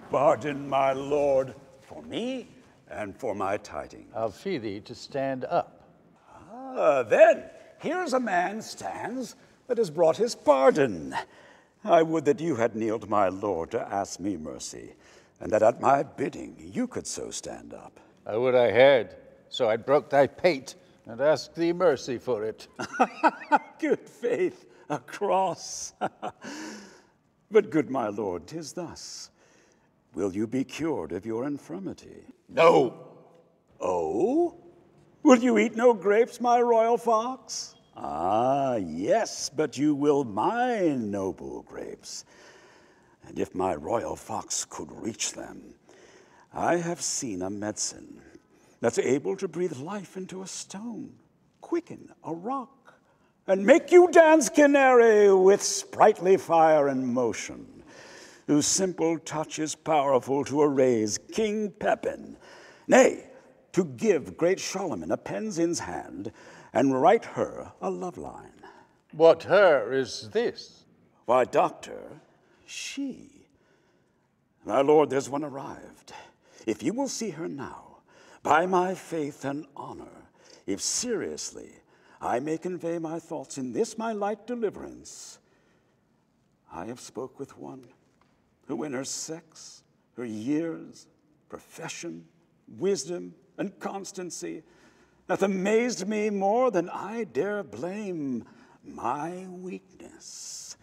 Pardon, my lord, for me and for my tidings. I'll fee thee to stand up. Then, here's a man stands that has brought his pardon. I would that you had kneeled, my lord, to ask me mercy, and that at my bidding you could so stand up. I would I had, so I'd broke thy pate, and asked thee mercy for it. Good faith, a cross. But good my lord, 'tis thus. Will you be cured of your infirmity? No. Oh? Will you eat no grapes, my royal fox? Ah, yes, but you will my noble grapes. And if my royal fox could reach them, I have seen a medicine that's able to breathe life into a stone, quicken a rock, and make you dance canary with sprightly fire and motion, whose simple touch is powerful to erase King Pepin, nay, to give great Charlemagne a pen's in's hand and write her a love line. What her is this? Why, doctor, she. My lord, there's one arrived. If you will see her now, by my faith and honor, if seriously I may convey my thoughts in this my light deliverance, I have spoke with one who in her sex, her years, profession, wisdom, and constancy hath amazed me more than I dare blame my weakness.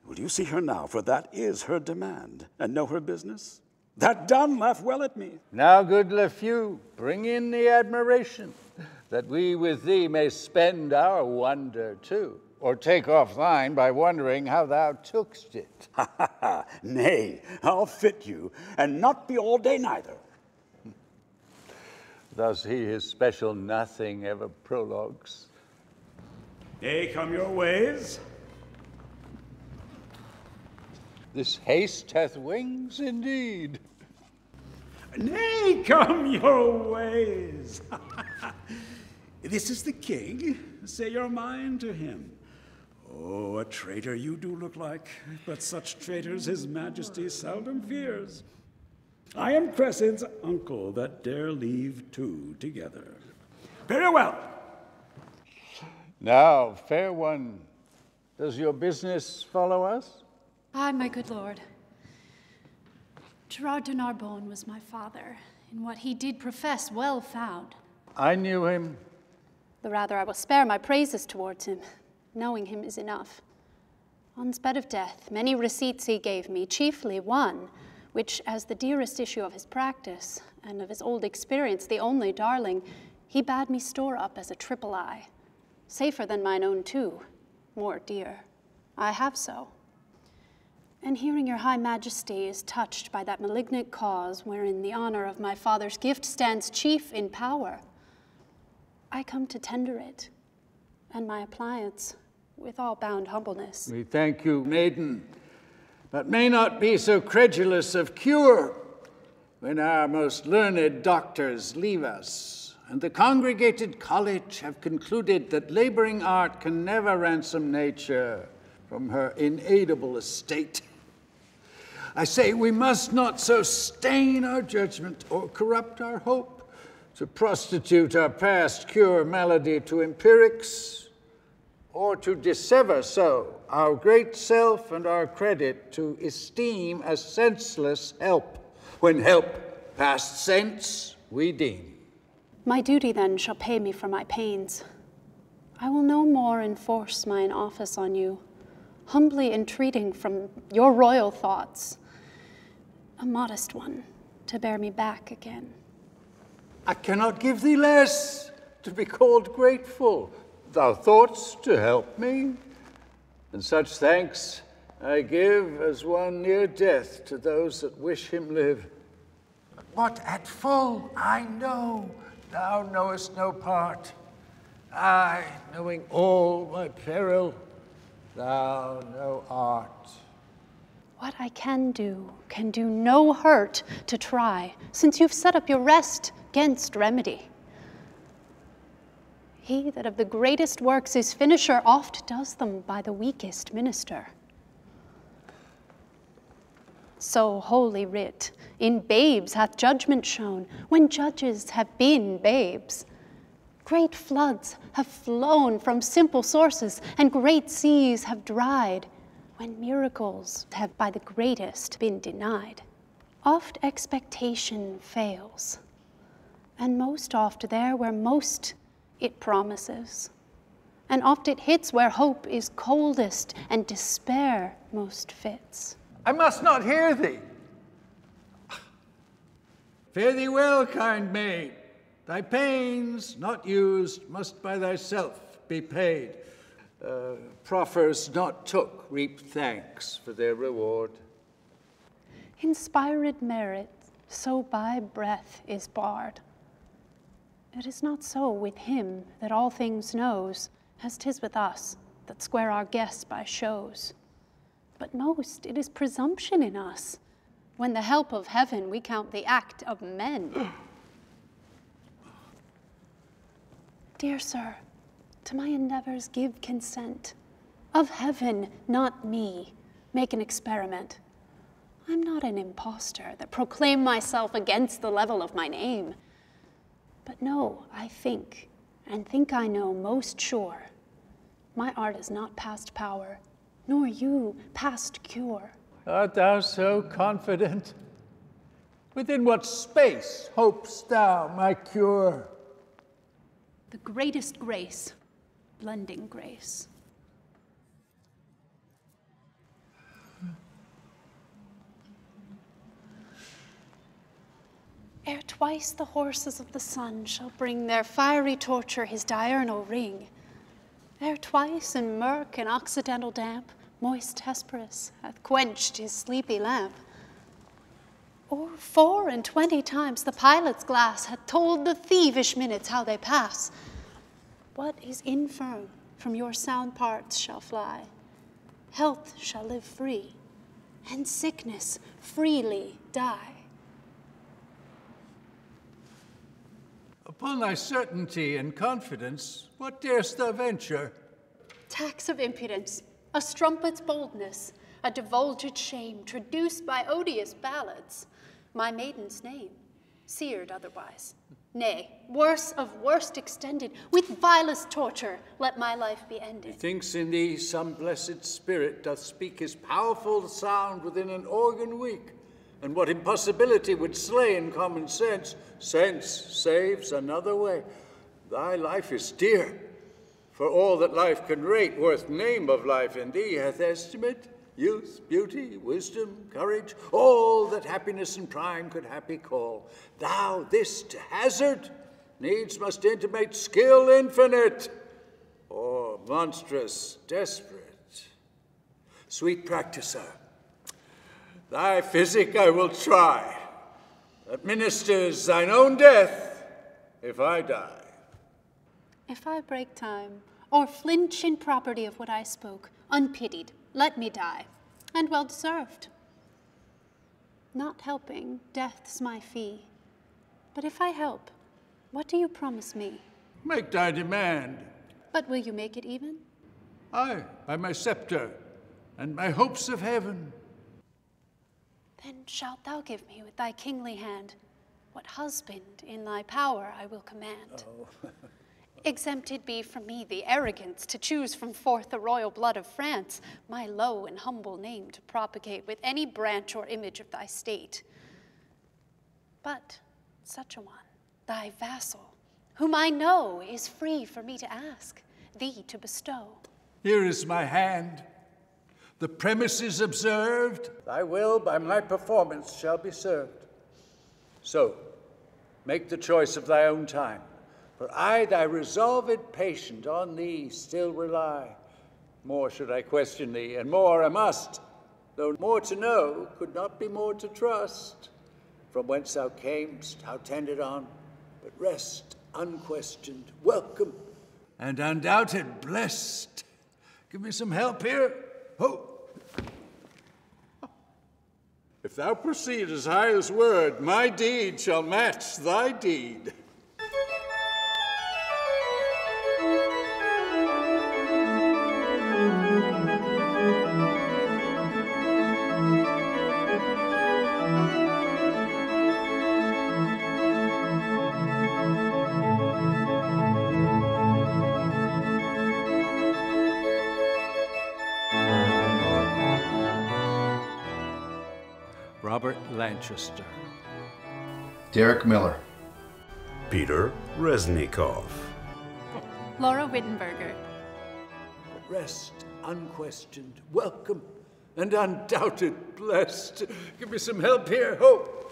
Will you see her now, for that is her demand, and know her business? That done, laugh well at me. Now, good Lefew, bring in the admiration, that we with thee may spend our wonder too, or take off thine by wondering how thou took'st it. Nay, I'll fit you, and not be all day neither. Thus he his special nothing ever prologues. Nay, come your ways. This haste hath wings indeed. Nay, come your ways. This is the king. Say your mind to him. Oh, a traitor you do look like, but such traitors his majesty seldom fears. I am Cressid's uncle that dare leave two together. Very well. Now, fair one, does your business follow us? Aye, my good lord. Gerard de Narbonne was my father, in what he did profess well found. I knew him. The rather I will spare my praises towards him. Knowing him is enough. On sped of death, many receipts he gave me, chiefly one, which, as the dearest issue of his practice, and of his old experience, the only darling, he bade me store up as a triple eye. Safer than mine own too, more dear. I have so. And hearing your high majesty is touched by that malignant cause wherein the honor of my father's gift stands chief in power, I come to tender it, and my appliance, with all bound humbleness. We thank you, maiden, but may not be so credulous of cure when our most learned doctors leave us, and the congregated college have concluded that laboring art can never ransom nature from her inaidable estate. I say we must not so stain our judgment or corrupt our hope to prostitute our past cure malady to empirics, or to dissever so our great self and our credit to esteem as senseless help, when help past sense we deem. My duty then shall pay me for my pains. I will no more enforce mine office on you, humbly entreating from your royal thoughts a modest one to bear me back again. I cannot give thee less to be called grateful. Thou thought'st to help me, and such thanks I give as one near death to those that wish him live. What at full I know, thou knowest no part. I, knowing all my peril, thou no art. What I can do no hurt to try, since you've set up your rest 'gainst remedy. He that of the greatest works is finisher oft does them by the weakest minister. So holy writ, in babes hath judgment shone, when judges have been babes. Great floods have flown from simple sources, and great seas have dried, when miracles have by the greatest been denied. Oft expectation fails, and most oft there where most it promises, and oft it hits where hope is coldest and despair most fits. I must not hear thee. Fare thee well, kind maid. Thy pains, not used, must by thyself be paid. Proffers not took reap thanks for their reward. Inspired merit, so by breath is barred. It is not so with him that all things knows, as 'tis with us that square our guests by shows. But most it is presumption in us, when the help of heaven we count the act of men. Dear sir, to my endeavors give consent. Of heaven, not me, make an experiment. I'm not an impostor that proclaim myself against the level of my name. But know, I think, and think I know most sure, my art is not past power, nor you past cure. Art thou so confident? Within what space hopest thou my cure? The greatest grace, blending grace. Ere twice the horses of the sun shall bring their fiery torture his diurnal ring, ere twice in murk and occidental damp moist Hesperus hath quenched his sleepy lamp, or 24 times the pilot's glass hath told the thievish minutes how they pass, what is infirm from your sound parts shall fly, health shall live free, and sickness freely die. Upon thy certainty and confidence, what darest thou venture? Tax of impudence, a strumpet's boldness, a divulged shame, traduced by odious ballads, my maiden's name, seared otherwise. Nay, worse of worst extended, with vilest torture, let my life be ended. Methinks in thee some blessed spirit doth speak his powerful sound within an organ weak, and what impossibility would slay in common sense, sense saves another way. Thy life is dear, for all that life can rate, worth name of life in thee hath estimate, youth, beauty, wisdom, courage, all that happiness and prime could happy call. Thou this to hazard needs must intimate skill infinite, or monstrous desperate. Sweet practicer, thy physic I will try, that ministers thine own death if I die. If I break time, or flinch in property of what I spoke, unpitied, let me die, and well deserved. Not helping, death's my fee. But if I help, what do you promise me? Make thy demand. But will you make it even? Aye, by my scepter, and my hopes of heaven. Then shalt thou give me with thy kingly hand what husband in thy power I will command. Oh. Exempted be from me the arrogance to choose from forth the royal blood of France, my low and humble name to propagate with any branch or image of thy state. But such a one, thy vassal, whom I know is free for me to ask, thee to bestow. Here is my hand. The premises observed, thy will by my performance shall be served. So, make the choice of thy own time, for I, thy resolved patient, on thee still rely. More should I question thee, and more I must, though more to know could not be more to trust. From whence thou camest, how tended on, but rest unquestioned, welcome, and undoubted blessed. Give me some help here. Ho! If thou proceed as high as word, my deed shall match thy deed. Robert Lanchester. Derek Miller. Peter Resnikov. Laura Wittenberger. Rest unquestioned, welcome, and undoubted blessed. Give me some help here, Hope.